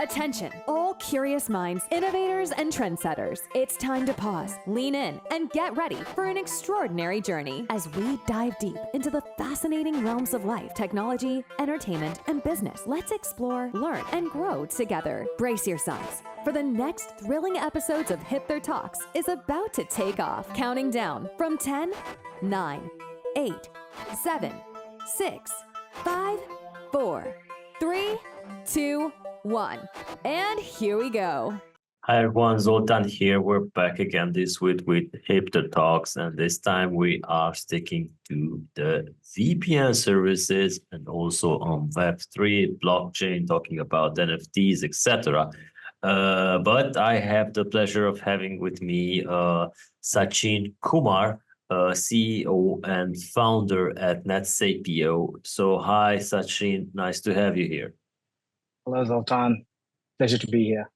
Attention, all curious minds, innovators, and trendsetters. It's time to pause, lean in, and get ready for an extraordinary journey as we dive deep into the fascinating realms of life, technology, entertainment, and business. Let's explore, learn, and grow together. Brace yourselves, for the next thrilling episodes of Hipther Talks is about to take off. Counting down from 10, 9, 8, 7, 6, 5, 4, 3, 2, 1. And here we go. Hi everyone, Zoltan here. We're back again this week with Hipther Talks, and this time we are sticking to the VPN services and also on Web3, blockchain, talking about NFTs, etc. But I have the pleasure of having with me Shachindra Kumar, CEO and founder at NetSepio. So hi Sachin, nice to have you here. Hello, Zoltan. Pleasure to be here.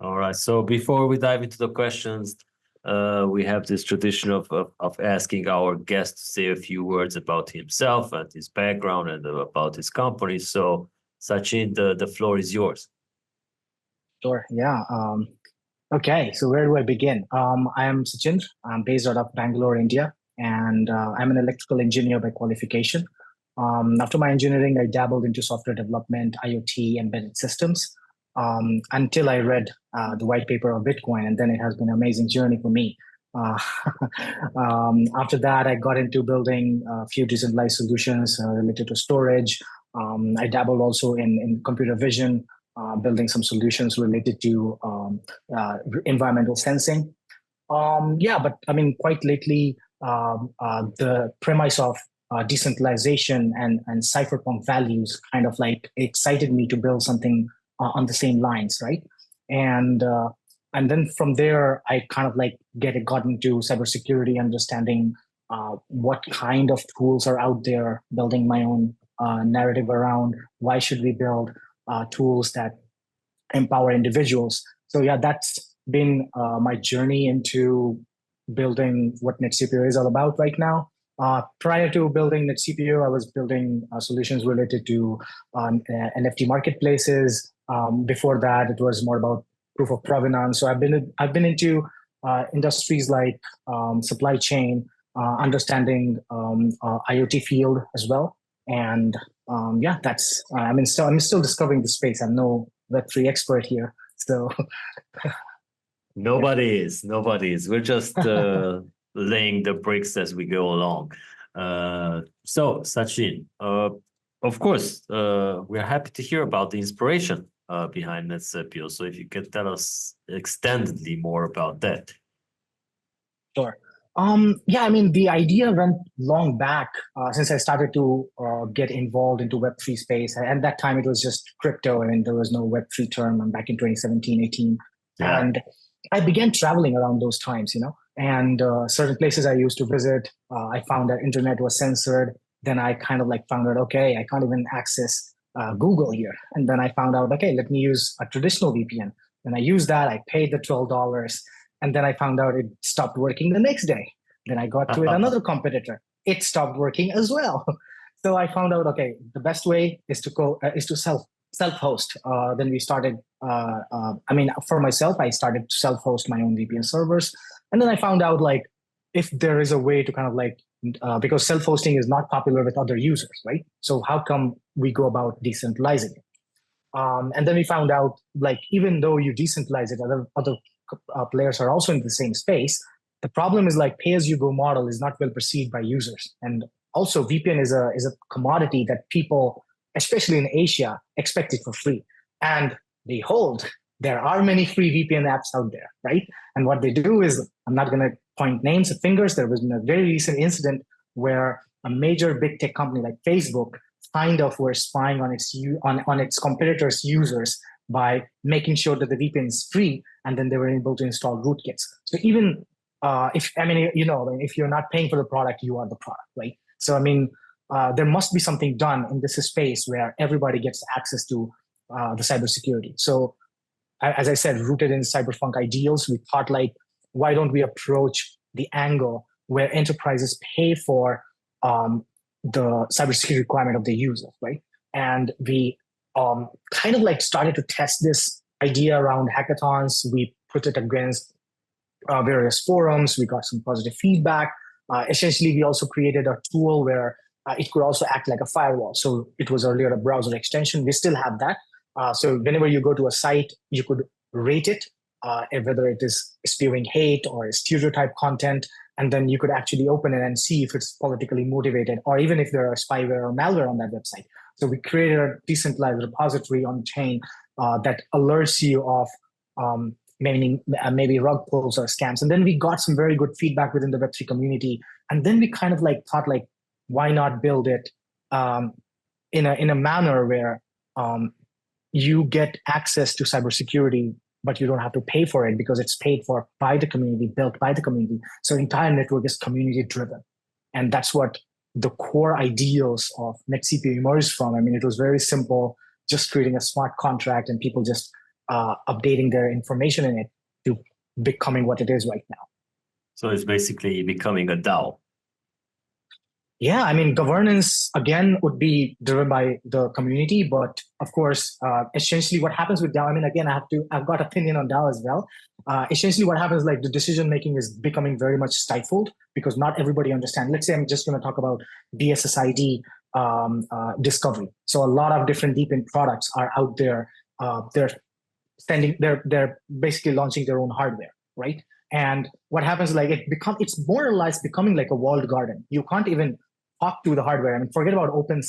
All right. So before we dive into the questions, we have this tradition of asking our guest to say a few words about himself and his background and about his company. So, Sachin, the floor is yours. Sure. Yeah. Okay. So where do I begin? I am Shachindra. I'm based out of Bangalore, India, and I'm an electrical engineer by qualification. After my engineering, I dabbled into software development, IoT, embedded systems, until I read the white paper of Bitcoin, and then it has been an amazing journey for me. After that, I got into building a few decentralized solutions related to storage. I dabbled also in computer vision, building some solutions related to environmental sensing. But I mean, quite lately, the premise of decentralization and cypherpunk values kind of like excited me to build something on the same lines, right? And then from there, I kind of like got into cybersecurity, understanding what kind of tools are out there, building my own narrative around why should we build tools that empower individuals. So yeah, that's been my journey into building what NetSepio is all about right now. Prior to building NetSepio, I was building solutions related to NFT marketplaces. Before that, it was more about proof of provenance. So I've been into industries like supply chain, understanding IoT field as well. And that's I'm still discovering the space. I'm no Web3 expert here, so Nobody is. We're just laying the bricks as we go along. So, Sachin, of course, we're happy to hear about the inspiration behind NetSepio. So if you can tell us extendedly more about that. Sure. I mean, the idea went long back since I started to get involved into Web3 space. At that time, it was just crypto, and there was no Web3 term back in 2017, 18. Yeah. And I began traveling around those times, and certain places I used to visit, I found that internet was censored. Then I kind of like found out, okay, I can't even access Google here. And then I found out, okay, let me use a traditional VPN. Then I used that, I paid the $12. And then I found out it stopped working the next day. Then I got to another competitor. It stopped working as well. So I found out, okay, the best way is to self-host. Then we started, for myself, I started to self-host my own VPN servers. And then I found out like, if there is a way to kind of like, because self-hosting is not popular with other users, right? So how come we go about decentralizing it? And then we found out like, even though you decentralize it, other players are also in the same space. The problem is like pay-as-you-go model is not well perceived by users. And also VPN is a commodity that people, especially in Asia, expect it for free. And behold, there are many free VPN apps out there, right? And what they do is, I'm not going to point names of fingers. There was a very recent incident where a major big tech company like Facebook kind of were spying on its competitors' users by making sure that the VPN is free, and then they were able to install rootkits. So even if you're not paying for the product, you are the product, right? So I mean, there must be something done in this space where everybody gets access to the cybersecurity. So as I said, rooted in cyberpunk ideals, we thought like, why don't we approach the angle where enterprises pay for the cybersecurity requirement of the user, right? And we kind of like started to test this idea around hackathons. We put it against various forums. We got some positive feedback. Essentially, we also created a tool where it could also act like a firewall. So it was earlier a browser extension. We still have that. So whenever you go to a site, you could rate it, whether it is spewing hate or stereotype content, and then you could actually open it and see if it's politically motivated, or even if there are spyware or malware on that website. So we created a decentralized repository on chain that alerts you of maybe rug pulls or scams. And then we got some very good feedback within the Web3 community. And then we kind of like thought, like, why not build it in a manner where you get access to cybersecurity, but you don't have to pay for it because it's paid for by the community, built by the community. So the entire network is community driven. And that's what the core ideals of NetSepio emerged from. I mean, it was very simple, just creating a smart contract and people just updating their information in it to becoming what it is right now. So it's basically becoming a DAO. Yeah, I mean, governance, again, would be driven by the community. But of course, essentially what happens with DAO, I mean, again, I've got opinion on DAO as well. Essentially what happens, like the decision-making is becoming very much stifled because not everybody understands. Let's say I'm just going to talk about BSSID discovery. So a lot of different deep-in products are out there. They're basically launching their own hardware, right? And what happens, like it's more or less becoming like a walled garden. You can't even talk to the hardware. I mean, forget about open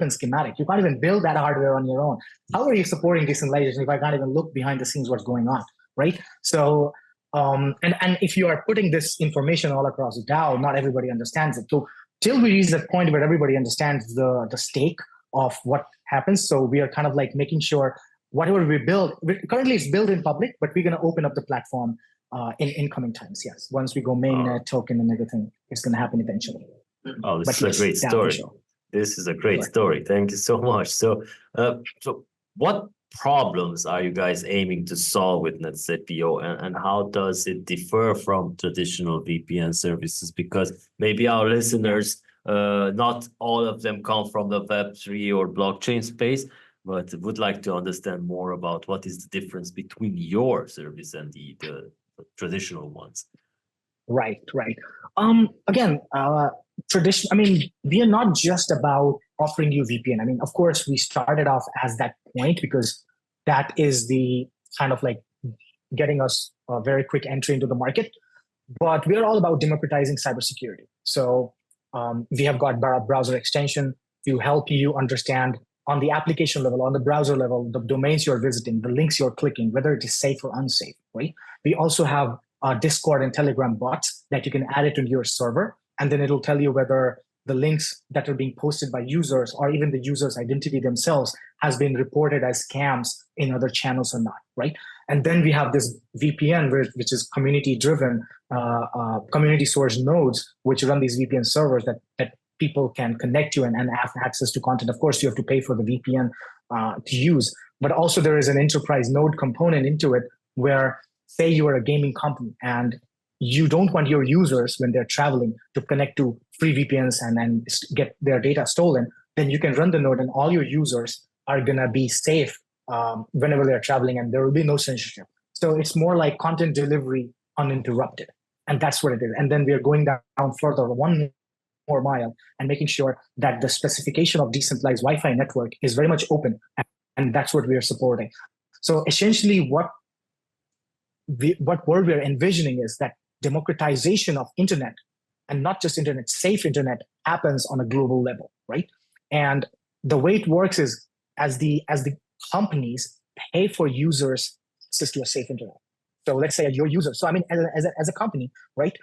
schematic. You can't even build that hardware on your own. How are you supporting decentralization if I can't even look behind the scenes what's going on, right? So, and if you are putting this information all across the DAO, not everybody understands it. So till we reach that point where everybody understands the stake of what happens, so we are kind of like making sure whatever we build, currently it's built in public, but we're going to open up the platform in incoming times. Yes, once we go mainnet, token, and everything, it's going to happen eventually. Oh, this is a great story. Sure. This is a great story. Thank you so much. So, so what problems are you guys aiming to solve with NetSepio, and how does it differ from traditional VPN services? Because maybe our listeners, not all of them come from the Web3 or blockchain space, but would like to understand more about what is the difference between your service and the traditional ones. Right. Again, tradition. I mean, we are not just about offering you VPN. I mean, of course, we started off as that point because that is the kind of like getting us a very quick entry into the market. But we are all about democratizing cybersecurity. So we have got browser extension to help you understand on the application level, on the browser level, the domains you're visiting, the links you're clicking, whether it is safe or unsafe, right? We also have Discord and Telegram bots that you can add it to your server, and then it'll tell you whether the links that are being posted by users or even the user's identity themselves has been reported as scams in other channels or not, right? And then we have this VPN, which is community-driven, community source nodes, which run these VPN servers that people can connect to and have access to content. Of course, you have to pay for the VPN to use, but also there is an enterprise node component into it where, say you are a gaming company and you don't want your users when they're traveling to connect to free VPNs and get their data stolen, then you can run the node and all your users are going to be safe whenever they're traveling and there will be no censorship. So it's more like content delivery uninterrupted. And that's what it is. And then we are going down further, one more mile, and making sure that the specification of decentralized Wi-Fi network is very much open. And that's what we are supporting. So essentially what world we're envisioning is that democratization of internet, and not just internet, safe internet, happens on a global level, right? And the way it works is as the companies pay for users access to a safe internet. So let's say your user. So I mean, as a company, right?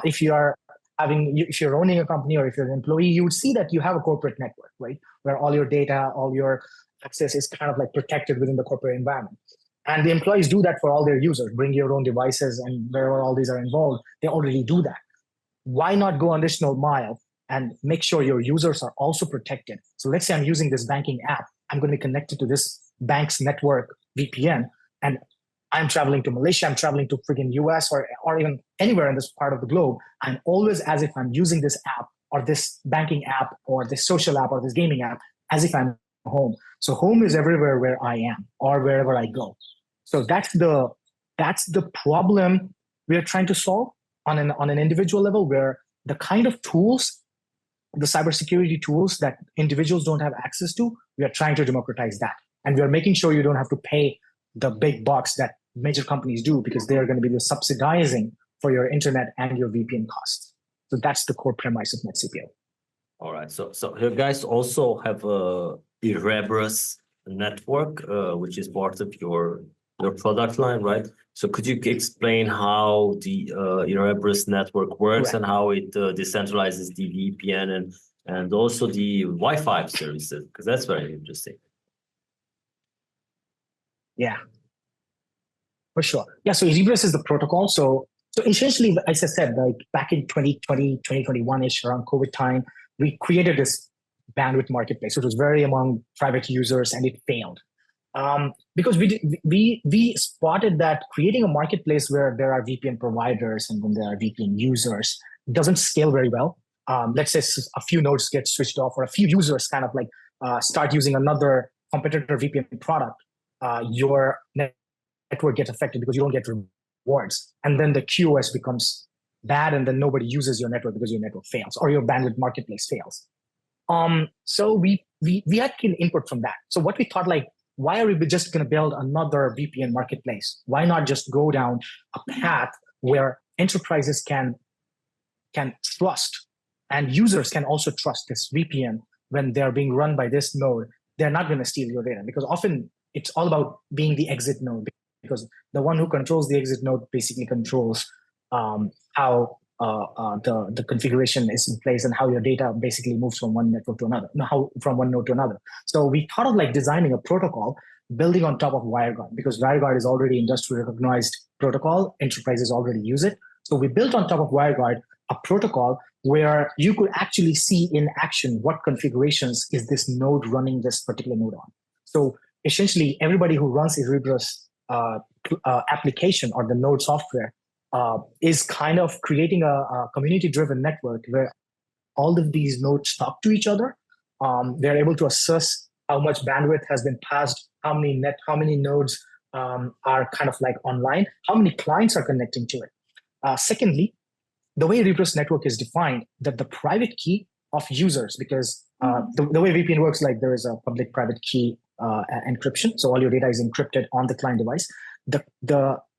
If you're owning a company or if you're an employee, you would see that you have a corporate network, right? Where all your data, all your access is kind of like protected within the corporate environment. And the employees do that for all their users. Bring your own devices, and wherever all these are involved, they already do that. Why not go an additional mile and make sure your users are also protected? So let's say I'm using this banking app. I'm going to be connected to this bank's network VPN, and I'm traveling to Malaysia, I'm traveling to friggin' US or even anywhere in this part of the globe. I'm always as if I'm using this app or this banking app or this social app or this gaming app as if I'm home. So home is everywhere where I am or wherever I go. So that's the problem we are trying to solve on an individual level, where the kind of tools, the cybersecurity tools that individuals don't have access to, we are trying to democratize that. And we are making sure you don't have to pay the big bucks that major companies do, because they are going to be the subsidizing for your internet and your VPN costs. So that's the core premise of NetSepio. All right. So you guys also have a Erebus network, which is part of your product line, right? So could you explain how the Erebus network works? Correct. And how it decentralizes the VPN and also the Wi-Fi services? Because that's very interesting. Yeah, for sure. Yeah, so Erebus is the protocol. So essentially, as I said, like back in 2020, 2021-ish, around COVID time, we created this bandwidth marketplace. It was very among private users, and it failed. Because we spotted that creating a marketplace where there are VPN providers and then there are VPN users doesn't scale very well. Let's say a few nodes get switched off, or a few users kind of like start using another competitor VPN product. Your network gets affected because you don't get rewards, and then the QoS becomes bad, and then nobody uses your network because your network fails or your bandwidth marketplace fails. So we had input from that. So what we thought, like, why are we just going to build another VPN marketplace? Why not just go down a path where enterprises can trust, and users can also trust this VPN when they're being run by this node? They're not going to steal your data, because often it's all about being the exit node, because the one who controls the exit node basically controls how the configuration is in place and how your data basically moves from one network to another, from one node to another. So we thought of like designing a protocol building on top of WireGuard, because WireGuard is already industry recognized protocol. Enterprises already use it. So we built on top of WireGuard a protocol where you could actually see in action what configurations is this node running this particular node on. So essentially, everybody who runs Erebus application or the node software is kind of creating a community-driven network where all of these nodes talk to each other. They're able to assess how much bandwidth has been passed, how many nodes are kind of like online, how many clients are connecting to it. Secondly, the way Erebus network is defined, that the private key of users, because the way VPN works, like there is a public-private key encryption, so all your data is encrypted on the client device.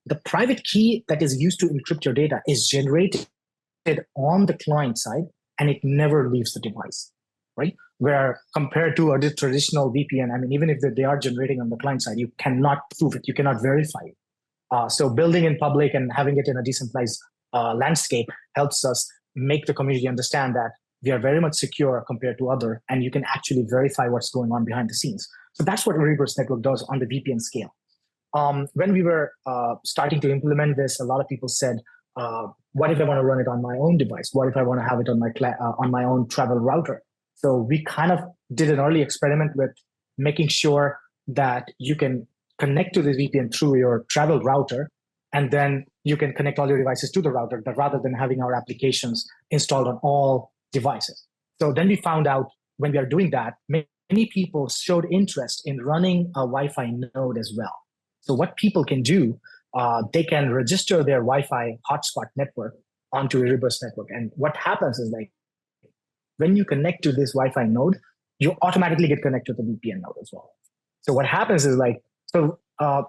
The private key that is used to encrypt your data is generated on the client side, and it never leaves the device, right? Where compared to a traditional VPN, I mean, even if they are generating on the client side, you cannot prove it, you cannot verify it. So building in public and having it in a decentralized landscape helps us make the community understand that we are very much secure compared to other, and you can actually verify what's going on behind the scenes. So that's what Erebus network does on the VPN scale. When we were starting to implement this, a lot of people said, what if I want to run it on my own device? What if I want to have it on my own travel router? So we kind of did an early experiment with making sure that you can connect to the VPN through your travel router, and then you can connect all your devices to the router, but rather than having our applications installed on all devices. So then we found out when we are doing that, many people showed interest in running a Wi-Fi node as well. So what people can do, they can register their Wi-Fi hotspot network onto Erebus network. And what happens is, like, when you connect to this Wi-Fi node, you automatically get connected to the VPN node as well. So what happens is, like,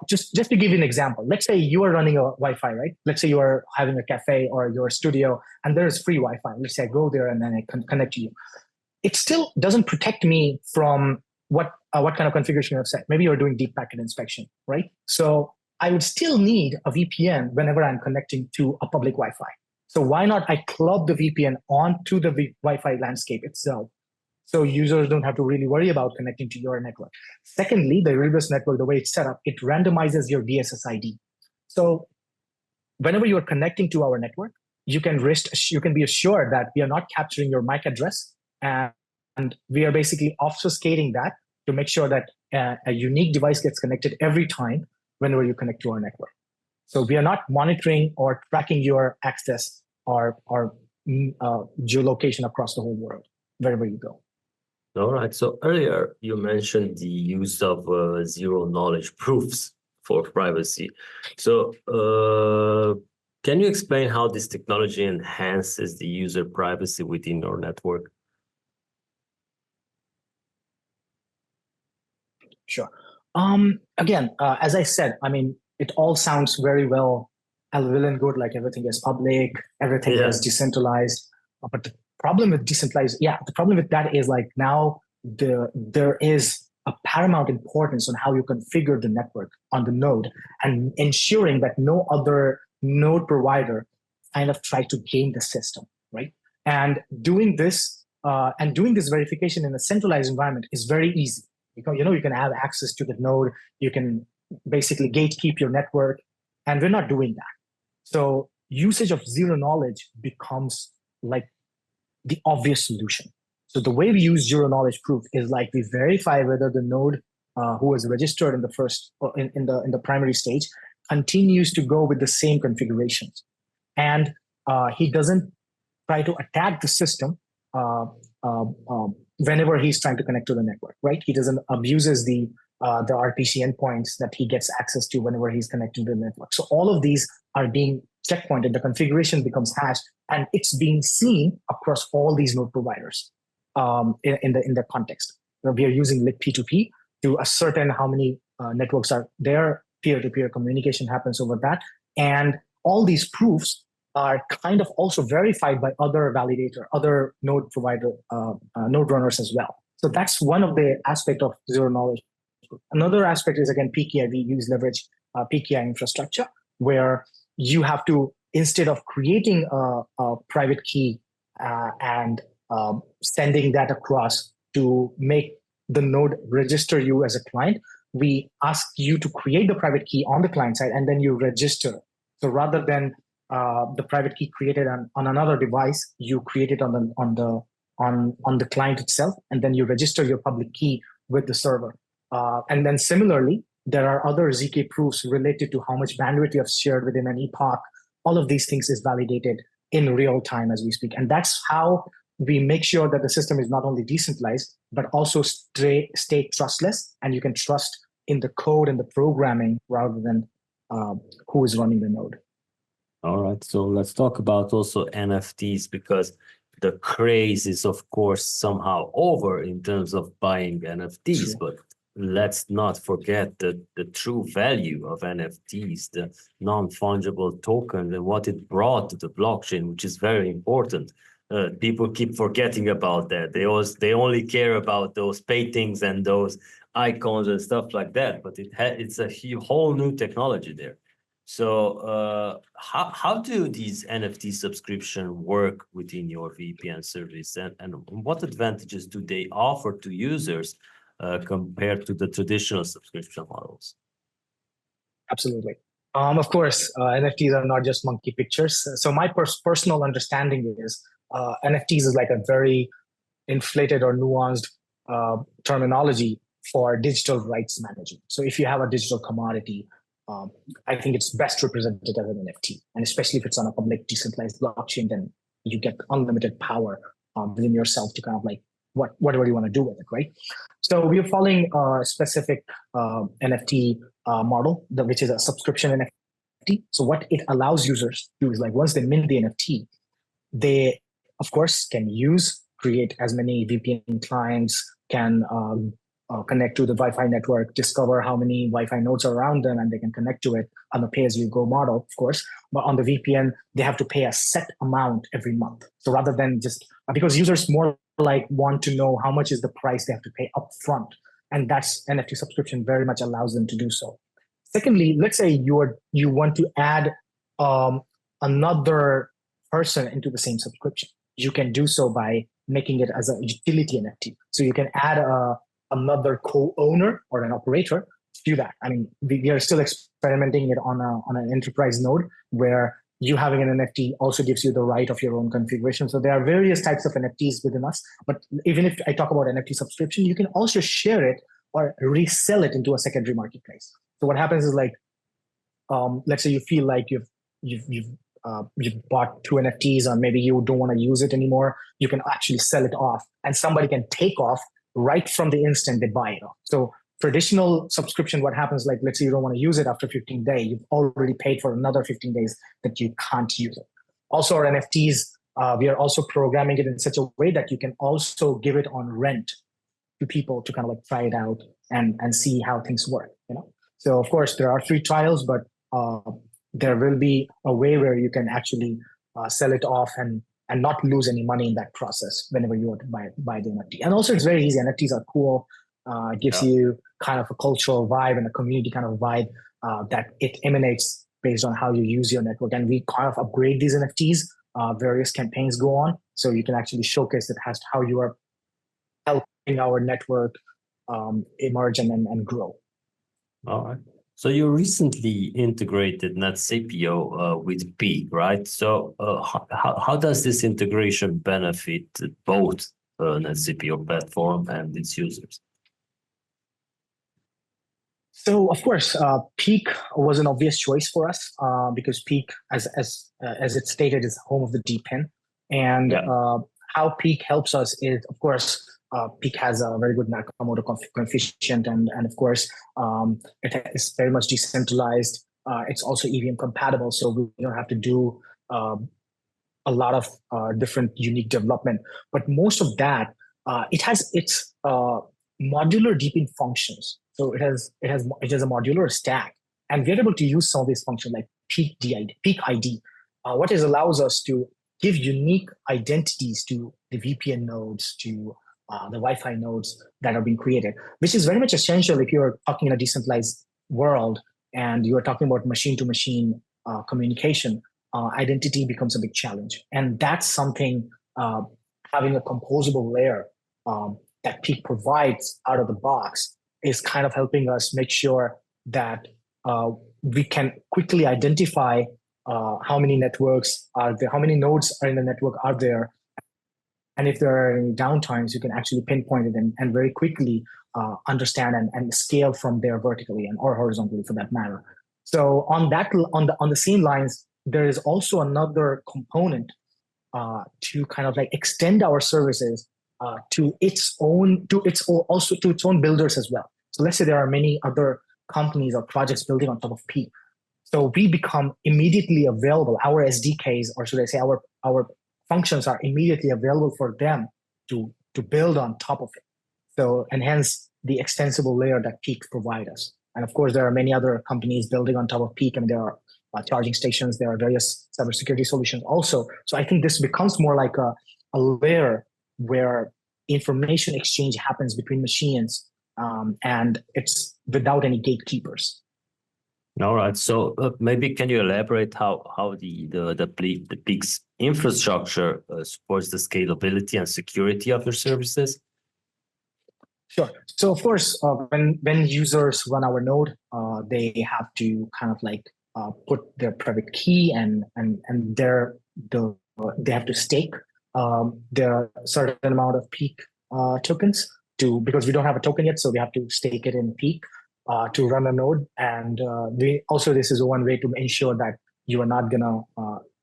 just to give you an example, let's say you are running a Wi-Fi, right? Let's say you are having a cafe or your studio, and there is free Wi-Fi. Let's say I go there and then I can connect to you. It still doesn't protect me from what kind of configuration you have set. Maybe you're doing deep packet inspection, right? So I would still need a VPN whenever I'm connecting to a public Wi-Fi. So why not I club the VPN onto the Wi-Fi landscape itself, so users don't have to really worry about connecting to your network. Secondly, the Erebus network, the way it's set up, it randomizes your DSS ID. So whenever you're connecting to our network, you can be assured that we are not capturing your MAC address, and we are basically obfuscating that to make sure that a unique device gets connected every time whenever you connect to our network. So we are not monitoring or tracking your access or geolocation across the whole world, wherever you go. All right. So earlier you mentioned the use of zero knowledge proofs for privacy. So can you explain how this technology enhances the user privacy within your network? Sure. Again, as I said, I mean, it all sounds very well and good, like everything is public, everything Yeah. is decentralized. But the problem with decentralized, the problem with that is like now there is a paramount importance on how you configure the network on the node and ensuring that no other node provider kind of try to game the system, right? And doing this verification in a centralized environment is very easy. You can have access to the node. You can basically gatekeep your network, and we're not doing that. So usage of zero knowledge becomes like the obvious solution. So the way we use zero knowledge proof is like we verify whether the node who was registered in the first in the primary stage continues to go with the same configurations, and he doesn't try to attack the system whenever he's trying to connect to the network, right? He doesn't abuses the RPC endpoints that he gets access to whenever he's connecting to the network. So all of these are being checkpointed. The configuration becomes hashed, and it's being seen across all these node providers in the context. We are using libp2p to ascertain how many networks are there. Peer-to-peer communication happens over that, and all these proofs are kind of also verified by other validator, other node provider, node runners as well. So that's one of the aspect of zero knowledge. Another aspect is again PKI. We leverage PKI infrastructure where you have to, instead of creating a private key and sending that across to make the node register you as a client, we ask you to create the private key on the client side and then you register. So rather than the private key created on another device, you create it on the client itself, and then you register your public key with the server. And then similarly, there are other ZK proofs related to how much bandwidth you have shared within an epoch. All of these things is validated in real time as we speak. And that's how we make sure that the system is not only decentralized, but also stay trustless, and you can trust in the code and the programming rather than who is running the node. All right, so let's talk about also NFTs, because the craze is, of course, somehow over in terms of buying NFTs, True. but let's not forget the true value of NFTs, the non-fungible token, and what it brought to the blockchain, which is very important. People keep forgetting about that. They only care about those paintings and those icons and stuff like that, but it's a whole new technology there. So how do these NFT subscription work within your VPN service, and what advantages do they offer to users compared to the traditional subscription models? Absolutely. Of course, NFTs are not just monkey pictures. So my personal understanding is NFTs is like a very inflated or nuanced terminology for digital rights management. So if you have a digital commodity, I think it's best represented as an NFT. And especially if it's on a public decentralized blockchain, then you get unlimited power within yourself to kind of like whatever you want to do with it, right? So we are following a specific NFT model, which is a subscription NFT. So what it allows users to do is like once they mint the NFT, they, of course, can create as many VPN clients, can connect to the Wi-Fi network, discover how many Wi-Fi nodes are around them, and they can connect to it on a pay-as-you-go model, of course. But on the VPN, they have to pay a set amount every month. So rather than just, because users more like want to know how much is the price they have to pay upfront. And that's NFT subscription very much allows them to do so. Secondly, let's say you want to add another person into the same subscription. You can do so by making it as a utility NFT. So you can add another co-owner or an operator to do that. I mean, we are still experimenting it on an enterprise node where you having an NFT also gives you the right of your own configuration. So there are various types of NFTs within us. But even if I talk about NFT subscription, you can also share it or resell it into a secondary marketplace. So what happens is like, let's say you feel like you've bought 2 NFTs, or maybe you don't want to use it anymore. You can actually sell it off, and somebody can take off right from the instant they buy it. So traditional subscription, what happens, like, let's say you don't want to use it after 15 days, you've already paid for another 15 days that you can't use it. Also, our NFTs, we are also programming it in such a way that you can also give it on rent to people to kind of like try it out and see how things work, So of course there are free trials, but there will be a way where you can actually sell it off and not lose any money in that process whenever you want to buy the NFT. And also it's very easy. NFTs are cool. It gives you kind of a cultural vibe and a community kind of vibe that it emanates based on how you use your network. And we kind of upgrade these NFTs. Various campaigns go on, so you can actually showcase it as how you are helping our network emerge and grow. All right. So you recently integrated NetSepio with Peak, right? So how does this integration benefit both NetSepio platform and its users? So of course, Peak was an obvious choice for us because Peak, as it stated, is home of the DPIN. And how Peak helps us is, of course, Peak has a very good net promoter coefficient, and of course, it is very much decentralized. It's also EVM compatible, so we don't have to do a lot of different unique development. But most of that, it has its modular deepin functions. So it has a modular stack, and we're able to use some of these functions like Peak ID. What it allows us to give unique identities to the VPN nodes, to the Wi-Fi nodes that are being created, which is very much essential if you're talking in a decentralized world and you are talking about machine-to-machine communication. Identity becomes a big challenge, and that's something having a composable layer that Peak provides out of the box is kind of helping us make sure that we can quickly identify how many networks are there, how many nodes are in the network are there, and if there are any downtimes, you can actually pinpoint it and very quickly understand and scale from there vertically or horizontally for that matter. So on the same lines, there is also another component to kind of like extend our services to its own builders as well. So let's say there are many other companies or projects building on top of Peak. So we become immediately available. Our SDKs, or should I say our functions, are immediately available for them to build on top of it. So, and hence the extensible layer that Peak provide us. And of course, there are many other companies building on top of Peak, and there are charging stations, there are various cybersecurity solutions also. So I think this becomes more like a layer where information exchange happens between machines, and it's without any gatekeepers. All right. So maybe can you elaborate how the Peak's infrastructure supports the scalability and security of your services? Sure. So of course, when users run our node, they have to kind of like put their private key and they have to stake their certain amount of Peak tokens because we don't have a token yet, so we have to stake it in Peak to run a node. And this is one way to ensure that you are not gonna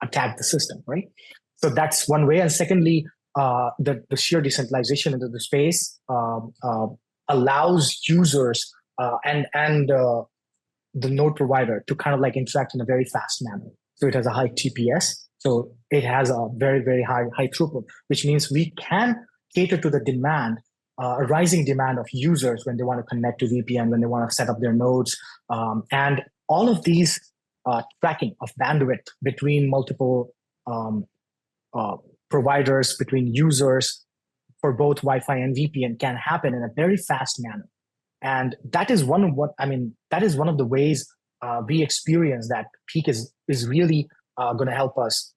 attack the system, right? So that's one way. And secondly, the sheer decentralization into the space allows users and the node provider to kind of like interact in a very fast manner. So it has a high TPS. So it has a very, very high throughput, which means we can cater to the demand, a rising demand of users when they want to connect to VPN, when they want to set up their nodes. And all of these tracking of bandwidth between multiple providers, between users for both Wi-Fi and VPN can happen in a very fast manner. And that is one of the ways we experience that Peak is really going to help us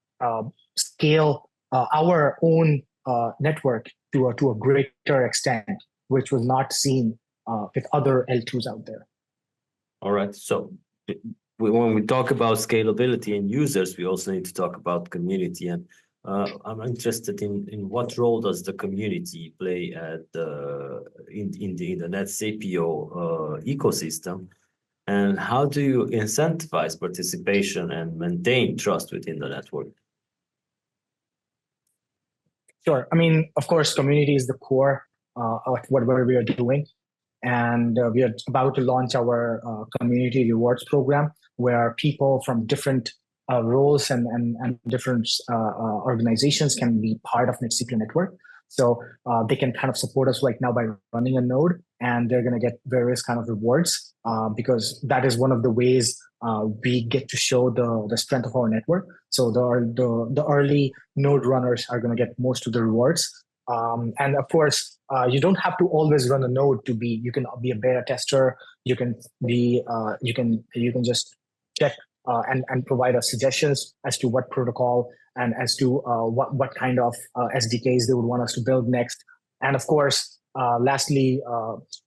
scale our own network to a greater extent, which was not seen with other L2s out there. All right. So when we talk about scalability and users, we also need to talk about community. And I'm interested in what role does the community play in the NetSepio ecosystem, and how do you incentivize participation and maintain trust within the network? Sure. I mean, of course, community is the core. whatever we are doing. And we are about to launch our community rewards program, where people from different roles and different organizations can be part of NetSepio network. So they can kind of support us right now by running a node, and they're going to get various kind of rewards because that is one of the ways we get to show the strength of our network. So the early node runners are going to get most of the rewards. And of course, you don't have to always run a node to be. You can be a beta tester. You can be. You can just check and provide us suggestions as to what protocol and as to what kind of SDKs they would want us to build next. And of course, lastly,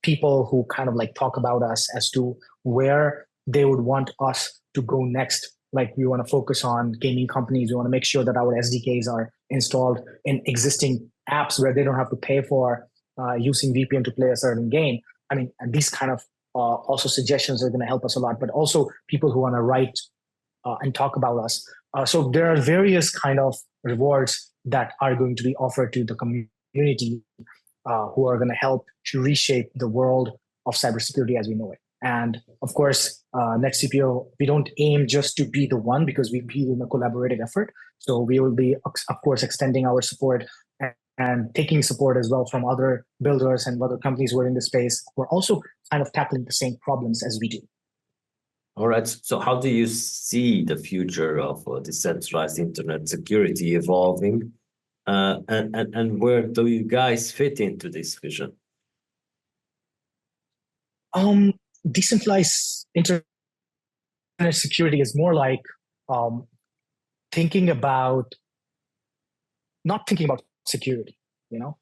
people who kind of like talk about us as to where they would want us to go next. Like we want to focus on gaming companies. We want to make sure that our SDKs are installed in existing apps where they don't have to pay for using VPN to play a certain game. I mean, and these kind of also suggestions are going to help us a lot, but also people who want to write and talk about us. So there are various kind of rewards that are going to be offered to the community who are going to help to reshape the world of cybersecurity as we know it. And of course, NetSepio, we don't aim just to be the one because we be in a collaborative effort. So we will be, of course, extending our support and taking support as well from other builders and other companies who are in the space. We're also kind of tackling the same problems as we do. All right. So how do you see the future of decentralized internet security evolving? And where do you guys fit into this vision? Decentralized internet security is more like not thinking about security,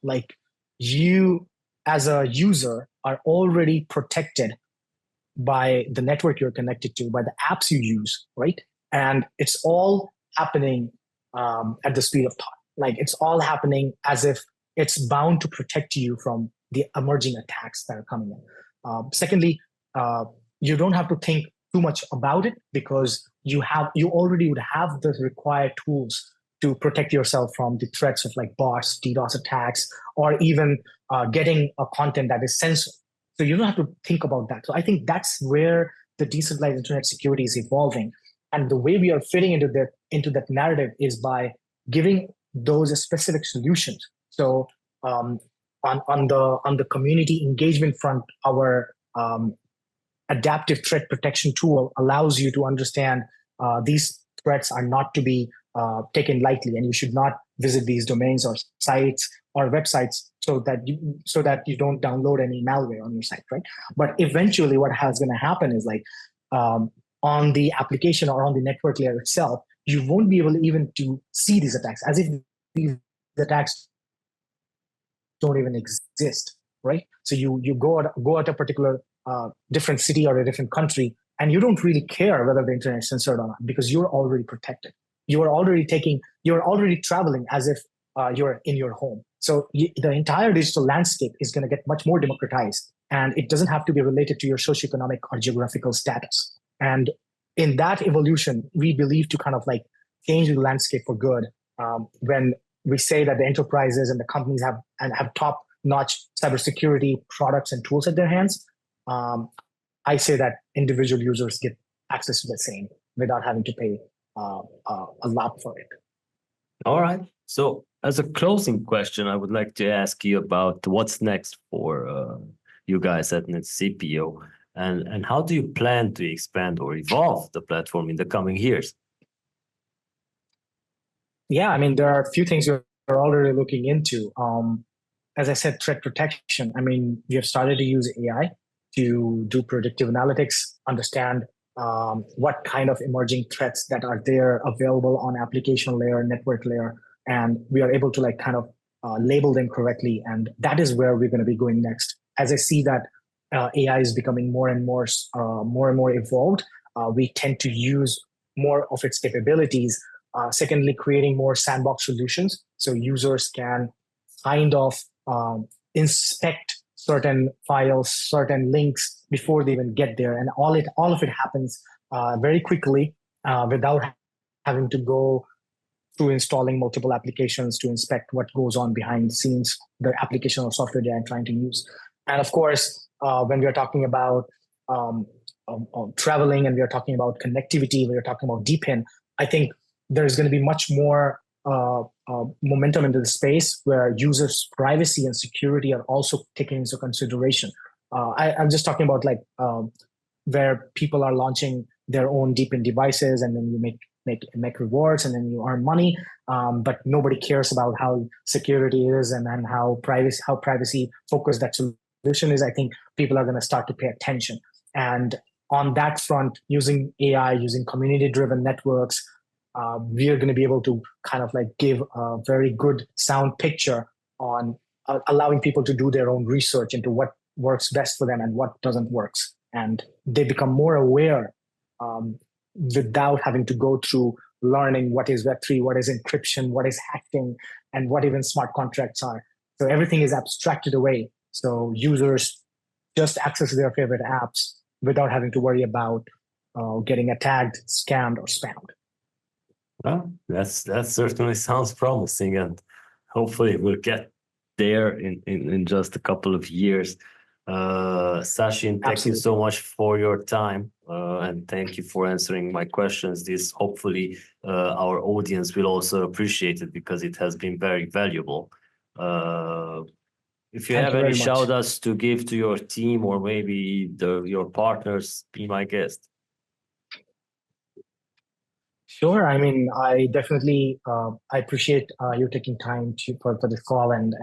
like you as a user are already protected by the network you're connected to, by the apps you use, right? And it's all happening at the speed of thought. Like it's all happening as if it's bound to protect you from the emerging attacks that are coming in. Secondly, you don't have to think too much about it because you already would have the required tools to protect yourself from the threats of like bots, DDoS attacks, or even getting a content that is censored. So you don't have to think about that. So I think that's where the decentralized internet security is evolving. And the way we are fitting into that narrative is by giving those specific solutions. So on the community engagement front, our adaptive threat protection tool allows you to understand these threats are not to be taken lightly, and you should not visit these domains or sites or websites so that you don't download any malware on your site, right? But eventually, what is going to happen is like on the application or on the network layer itself, you won't be able even to see these attacks, as if these attacks don't even exist, right? So you go at a particular different city or a different country, and you don't really care whether the internet is censored or not because you're already protected. You're already traveling as if you're in your home. So the entire digital landscape is going to get much more democratized, and it doesn't have to be related to your socioeconomic or geographical status. And in that evolution, we believe to kind of like change the landscape for good. When we say that the enterprises and the companies have top-notch cybersecurity products and tools at their hands, I say that individual users get access to the same without having to pay a lot for it. All right. So as a closing question, I would like to ask you about what's next for you guys at NetSepio, and how do you plan to expand or evolve the platform in the coming years? Yeah, I mean, there are a few things we're already looking into. As I said, threat protection. I mean, we have started to use AI to do predictive analytics, understand what kind of emerging threats that are there available on application layer, network layer, and we are able to like kind of label them correctly. And that is where we're going to be going next. As I see that AI is becoming more and more evolved, we tend to use more of its capabilities. Secondly, creating more sandbox solutions so users can kind of inspect certain files, certain links before they even get there, and all of it happens very quickly without having to go through installing multiple applications to inspect what goes on behind the scenes, the application or software they are trying to use. And of course, when we are talking about traveling and we are talking about connectivity, we are talking about DeepIn, I think there's going to be much more momentum into the space where users' privacy and security are also taken into consideration. I'm just talking about where people are launching their own DeepIn devices, and then you make rewards, and then you earn money. But nobody cares about how security is and how privacy focused that solution is. I think people are going to start to pay attention. And on that front, using AI, using community-driven networks, we are going to be able to kind of give a very good sound picture on allowing people to do their own research into what works best for them and what doesn't work. And they become more aware without having to go through learning what is Web3, what is encryption, what is hacking, and what even smart contracts are. So everything is abstracted away. So users just access their favorite apps without having to worry about getting attacked, scammed, or spammed. Well, that certainly sounds promising, and hopefully we'll get there in just a couple of years. Sachin, thank you so much for your time, and thank you for answering my questions. This hopefully our audience will also appreciate it because it has been very valuable. If you have any shout outs to give to your team or maybe your partners, be my guest. Sure. I mean, I definitely I appreciate you taking time for this call, and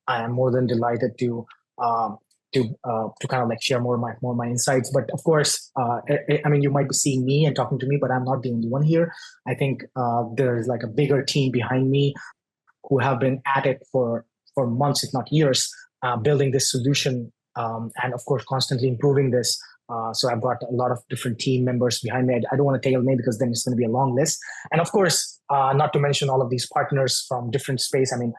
I am more than delighted to kind of share more of my insights. But of course, I mean, you might be seeing me and talking to me, but I'm not the only one here. I think there's a bigger team behind me who have been at it for months, if not years, building this solution, and of course, constantly improving this. So I've got a lot of different team members behind me. I don't want to tell your name because then it's going to be a long list. And of course, not to mention all of these partners from different space. I mean,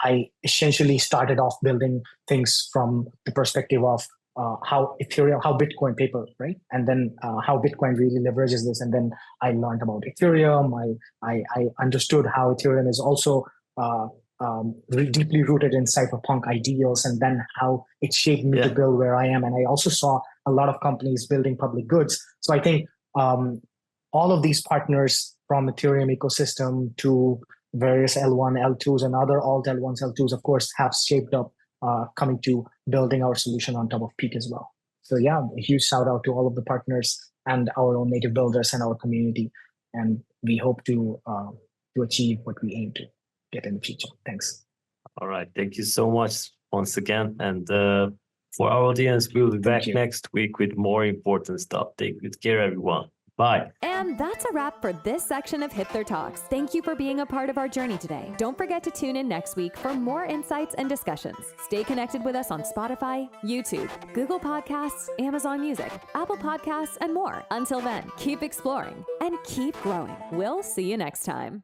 I essentially started off building things from the perspective of how Ethereum, how Bitcoin paper, right? And then how Bitcoin really leverages this. And then I learned about Ethereum. I understood how Ethereum is also deeply rooted in cypherpunk ideals, and then how it shaped me to build where I am. And I also saw a lot of companies building public goods. So I think all of these partners from Ethereum ecosystem to various L1, L2s and other alt L1s, L2s, of course, have shaped up coming to building our solution on top of Peak as well. So yeah, a huge shout out to all of the partners and our own native builders and our community. And we hope to achieve what we aim to get in the future. Thanks. All right. Thank you so much once again. And for our audience, we'll be back next week with more important stuff. Take good care, everyone. Bye. And that's a wrap for this section of Hipther Talks. Thank you for being a part of our journey today. Don't forget to tune in next week for more insights and discussions. Stay connected with us on Spotify, YouTube, Google Podcasts, Amazon Music, Apple Podcasts, and more. Until then, keep exploring and keep growing. We'll see you next time.